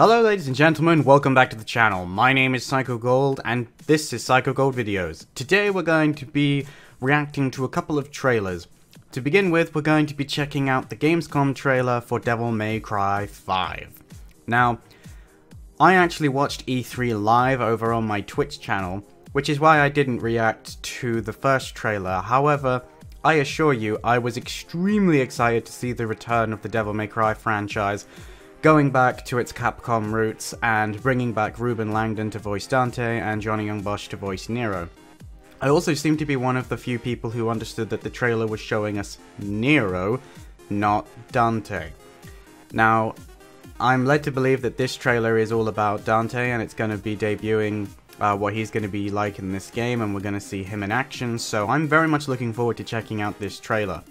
Hello ladies and gentlemen, welcome back to the channel. My name is Psycho Gold and this is Psycho Gold Videos. Today we're going to be reacting to a couple of trailers. To begin with, we're going to be checking out the Gamescom trailer for Devil May Cry 5. Now, I actually watched E3 live over on my Twitch channel, which is why I didn't react to the first trailer. However, I assure you, I was extremely excited to see the return of the Devil May Cry franchise, going back to its Capcom roots and bringing back Ruben Langdon to voice Dante and Johnny Young Bosch to voice Nero. I also seem to be one of the few people who understood that the trailer was showing us Nero, not Dante. Now, I'm led to believe that this trailer is all about Dante and it's going to be debuting what he's going to be like in this game, and we're going to see him in action, so I'm very much looking forward to checking out this trailer.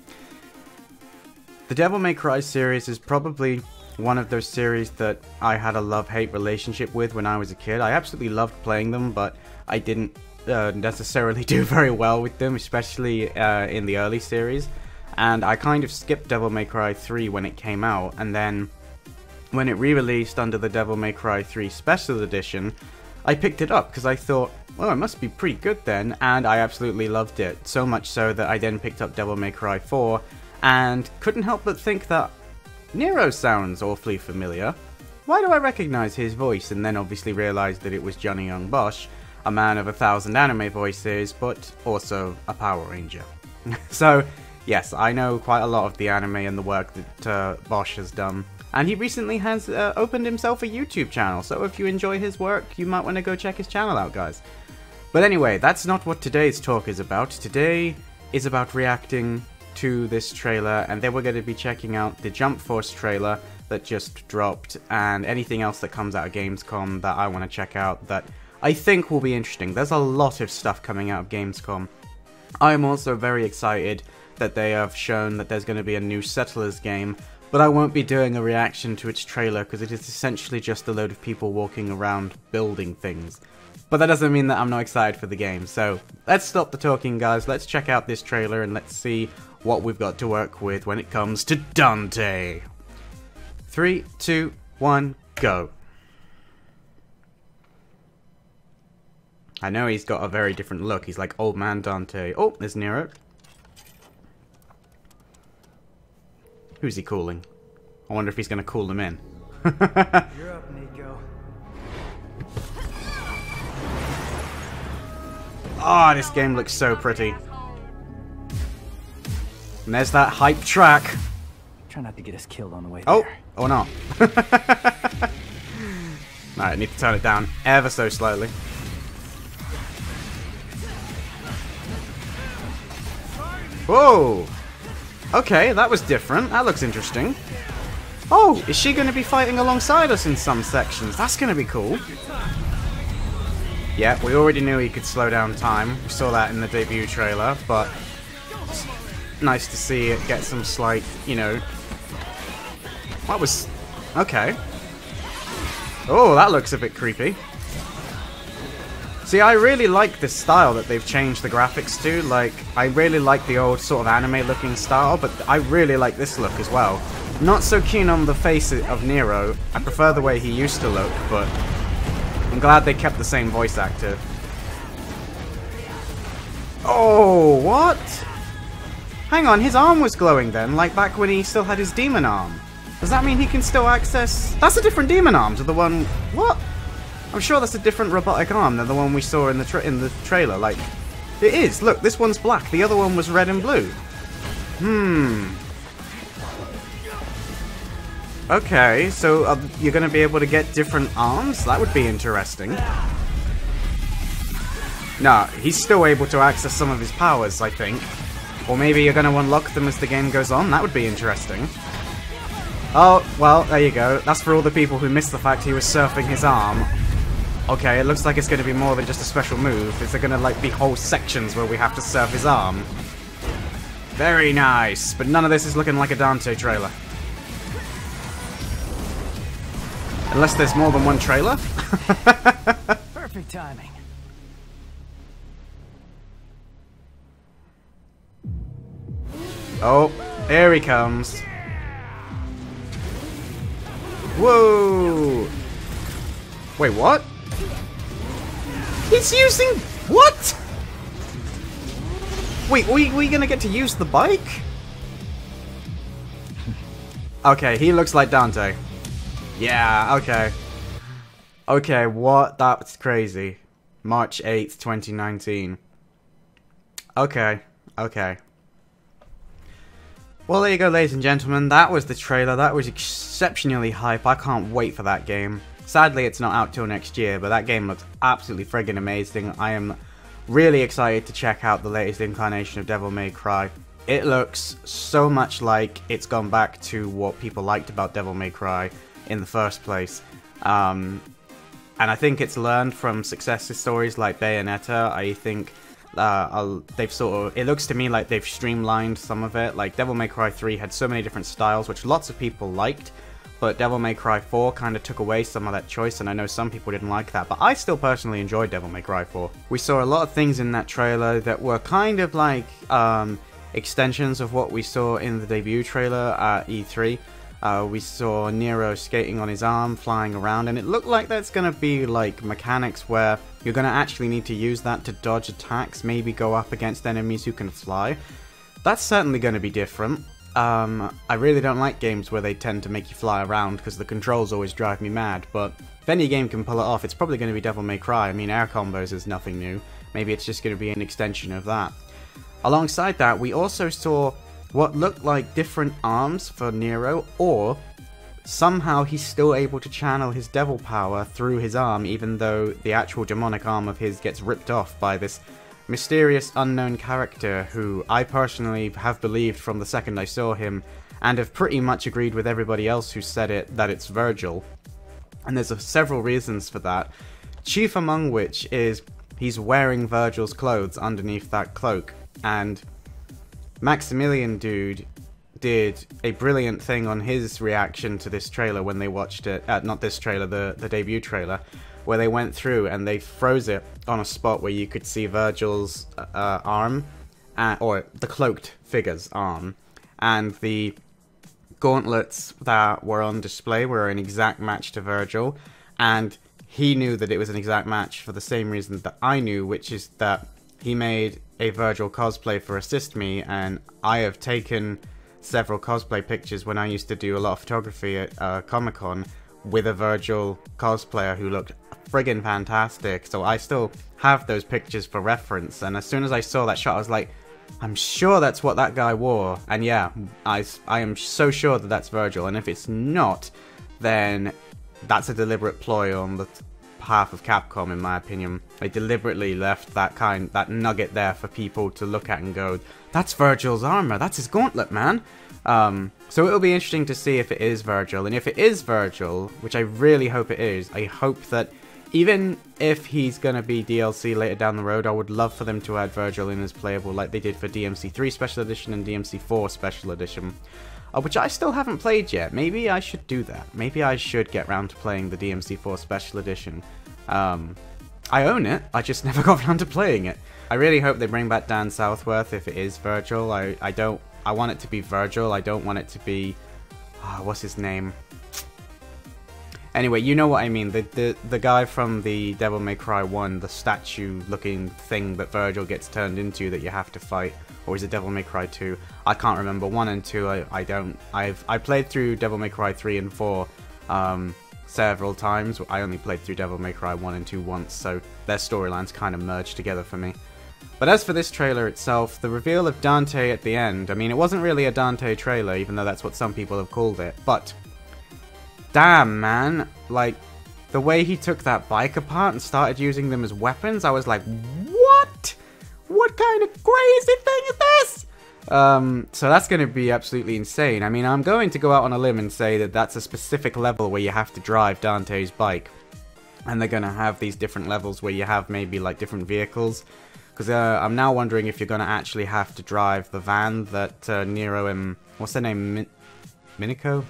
The Devil May Cry series is probably one of those series that I had a love-hate relationship with when I was a kid. I absolutely loved playing them, but I didn't necessarily do very well with them, especially in the early series. And I kind of skipped Devil May Cry 3 when it came out, and then when it re-released under the Devil May Cry 3 Special Edition, I picked it up because I thought, well, it must be pretty good then, and I absolutely loved it. So much so that I then picked up Devil May Cry 4, and couldn't help but think that Nero sounds awfully familiar. Why do I recognize his voice? And then obviously realized that it was Johnny Young Bosch, a man of 1,000 anime voices, but also a Power Ranger. So, yes, I know quite a lot of the anime and the work that Bosch has done. And he recently has opened himself a YouTube channel, so if you enjoy his work, you might want to go check his channel out, guys. But anyway, that's not what today's talk is about. Today is about reacting to this trailer, and then we're going to be checking out the Jump Force trailer that just dropped, and anything else that comes out of Gamescom that I want to check out that I think will be interesting. There's a lot of stuff coming out of Gamescom. I am also very excited that they have shown that there's going to be a new Settlers game, but I won't be doing a reaction to its trailer because it is essentially just a load of people walking around building things. But that doesn't mean that I'm not excited for the game, so let's stop the talking, guys. Let's check out this trailer and let's see what we've got to work with when it comes to Dante. 3, 2, 1, go. I know he's got a very different look. He's like old man Dante. Oh, there's Nero. Who's he calling? I wonder if he's going to call him in. You're up, Nico. Oh, this game looks so pretty. And there's that hype track. Try not to get us killed on the way Oh, there. oh no. Alright, I need to turn it down ever so slowly. Whoa! Okay, that was different. That looks interesting. Oh, is she going to be fighting alongside us in some sections? That's going to be cool. Yeah, we already knew he could slow down time. We saw that in the debut trailer, but it's nice to see it get some slight, you know... That was... okay. Oh, that looks a bit creepy. See, I really like this style that they've changed the graphics to. Like, I really like the old sort of anime-looking style, but I really like this look as well. Not so keen on the face of Nero. I prefer the way he used to look, but I'm glad they kept the same voice actor. Oh, what? Hang on, his arm was glowing then, like back when he still had his demon arm. Does that mean he can still access... That's a different demon arm to the one... What? I'm sure that's a different robotic arm than the one we saw in the trailer. Like, it is. Look, this one's black. The other one was red and blue. Okay, so you're going to be able to get different arms? That would be interesting. No, he's still able to access some of his powers, I think. Or maybe you're going to unlock them as the game goes on? That would be interesting. Oh, well, there you go. That's for all the people who missed the fact he was surfing his arm. Okay, it looks like it's going to be more than just a special move. Is there going to, like, be whole sections where we have to surf his arm? Very nice. But none of this is looking like a Dante trailer. Unless there's more than one trailer? Perfect timing. Oh, here he comes. Whoa! Wait, what? He's using... What? Wait, we gonna get to use the bike? Okay, he looks like Dante. Yeah, okay. Okay, what? That's crazy. March 8th, 2019. Okay, okay. Well, there you go, ladies and gentlemen. That was the trailer. That was exceptionally hype. I can't wait for that game. Sadly, it's not out till next year, but that game looks absolutely friggin' amazing. I am really excited to check out the latest incarnation of Devil May Cry. It looks so much like it's gone back to what people liked about Devil May Cry in the first place. And I think it's learned from success stories like Bayonetta. I think they've sort of... It looks to me like they've streamlined some of it. Like, Devil May Cry 3 had so many different styles, which lots of people liked. But Devil May Cry 4 kind of took away some of that choice, and I know some people didn't like that, but I still personally enjoyed Devil May Cry 4. We saw a lot of things in that trailer that were kind of like extensions of what we saw in the debut trailer at E3. We saw Nero skating on his arm, flying around, and it looked like that's going to be like mechanics where you're going to actually need to use that to dodge attacks, maybe go up against enemies who can fly. That's certainly going to be different. I really don't like games where they tend to make you fly around because the controls always drive me mad, but if any game can pull it off, it's probably going to be Devil May Cry. I mean, air combos is nothing new. Maybe it's just going to be an extension of that. Alongside that, we also saw what looked like different arms for Nero, or somehow he's still able to channel his devil power through his arm, even though the actual demonic arm of his gets ripped off by this mysterious unknown character who I personally have believed from the second I saw him, and have pretty much agreed with everybody else who said it, that it's Virgil. And there's several reasons for that, chief among which is he's wearing Virgil's clothes underneath that cloak. And Maximilian Dude did a brilliant thing on his reaction to this trailer when they watched it, not this trailer, the debut trailer, where they went through and they froze it on a spot where you could see Virgil's arm, or the cloaked figure's arm, and the gauntlets that were on display were an exact match to Virgil, and he knew that it was an exact match for the same reason that I knew, which is that he made a Virgil cosplay for Assist Me, and I have taken several cosplay pictures when I used to do a lot of photography at Comic-Con with a Virgil cosplayer who looked friggin' fantastic, so I still have those pictures for reference, and as soon as I saw that shot I was like, I'm sure that's what that guy wore, and yeah, I am so sure that that's Virgil, and if it's not, then that's a deliberate ploy on the half of Capcom, in my opinion. They deliberately left that nugget there for people to look at and go, that's Virgil's armor, that's his gauntlet, man. So it'll be interesting to see if it is Virgil, and if it is Virgil, which I really hope it is, I hope that even if he's gonna be DLC later down the road, I would love for them to add Virgil in as playable like they did for DMC3 Special Edition and DMC4 Special Edition. Which I still haven't played yet. Maybe I should do that. Maybe I should get round to playing the DMC4 Special Edition. I own it, I just never got around to playing it. I really hope they bring back Dan Southworth if it is Virgil. I want it to be Virgil, I don't want it to be... what's his name? Anyway, you know what I mean. The guy from the Devil May Cry 1, the statue-looking thing that Virgil gets turned into that you have to fight. Or is it Devil May Cry 2? I can't remember. 1 and 2, I played through Devil May Cry 3 and 4 several times. I only played through Devil May Cry 1 and 2 once, so their storylines kind of merged together for me. But as for this trailer itself, the reveal of Dante at the end, I mean, it wasn't really a Dante trailer, even though that's what some people have called it, but damn, man, like, the way he took that bike apart and started using them as weapons, I was like, what? What kind of crazy thing is this? So that's going to be absolutely insane. I mean, I'm going to go out on a limb and say that that's a specific level where you have to drive Dante's bike. And they're going to have these different levels where you have maybe, like, different vehicles. Because I'm now wondering if you're going to actually have to drive the van that Nero and... What's her name? Miniko?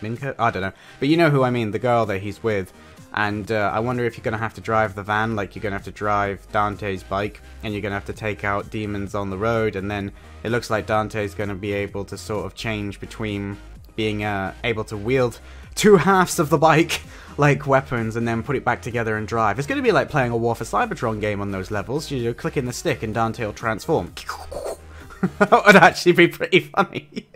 Minko? I don't know. But you know who I mean, the girl that he's with. And I wonder if you're going to have to drive the van, like you're going to have to drive Dante's bike, and you're going to have to take out demons on the road, and then it looks like Dante's going to be able to sort of change between being able to wield two halves of the bike like weapons and then put it back together and drive. It's going to be like playing a War for Cybertron game on those levels. You know, clicking the stick and Dante will transform. That would actually be pretty funny.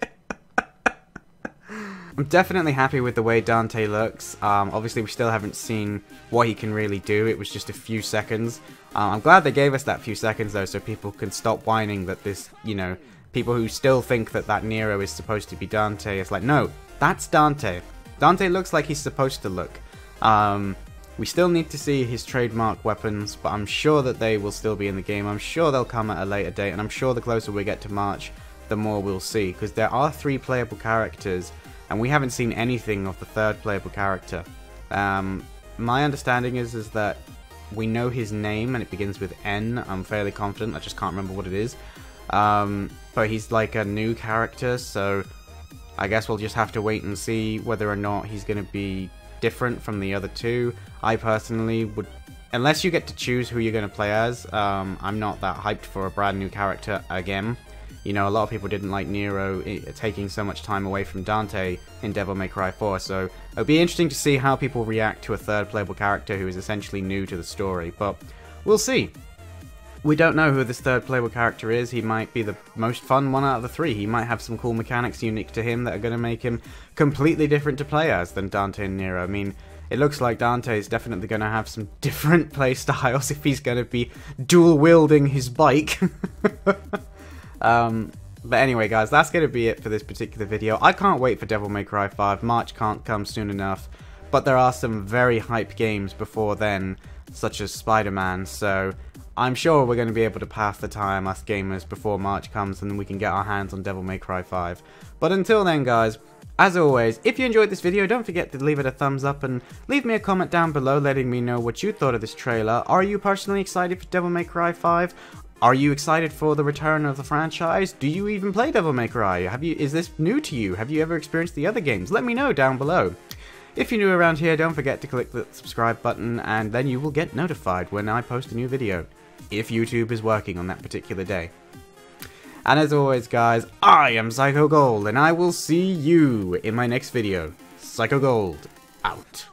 I'm definitely happy with the way Dante looks. Obviously, we still haven't seen what he can really do. It was just a few seconds. I'm glad they gave us that few seconds, though, so people can stop whining that this, you know, people who still think that Nero is supposed to be Dante, it's like, no, that's Dante. Dante looks like he's supposed to look. We still need to see his trademark weapons, but I'm sure that they will still be in the game. I'm sure they'll come at a later date, and I'm sure the closer we get to March, the more we'll see, because there are 3 playable characters, and we haven't seen anything of the 3rd playable character. My understanding is that we know his name, and it begins with N. I'm fairly confident, I just can't remember what it is. But he's like a new character, so I guess we'll just have to wait and see whether or not he's going to be different from the other 2. I personally would, unless you get to choose who you're going to play as, I'm not that hyped for a brand new character again. You know, a lot of people didn't like Nero taking so much time away from Dante in Devil May Cry 4, so it'll be interesting to see how people react to a 3rd playable character who is essentially new to the story, but we'll see. We don't know who this 3rd playable character is. He might be the most fun one out of the 3. He might have some cool mechanics unique to him that are going to make him completely different to play as than Dante and Nero. I mean, it looks like Dante is definitely going to have some different play styles if he's going to be dual-wielding his bike. But anyway, guys, that's going to be it for this particular video. I can't wait for Devil May Cry 5. March can't come soon enough. But there are some very hype games before then, such as Spider-Man, so I'm sure we're going to be able to pass the time, us gamers, before March comes and we can get our hands on Devil May Cry 5. But until then, guys, as always, if you enjoyed this video, don't forget to leave it a thumbs up and leave me a comment down below letting me know what you thought of this trailer. Are you personally excited for Devil May Cry 5? Are you excited for the return of the franchise? Do you even play Devil May Cry? Is this new to you? Have you ever experienced the other games? Let me know down below. If you're new around here, don't forget to click the subscribe button and then you will get notified when I post a new video, if YouTube is working on that particular day. And as always, guys, I am Psycho Gold, and I will see you in my next video. Psycho Gold, out.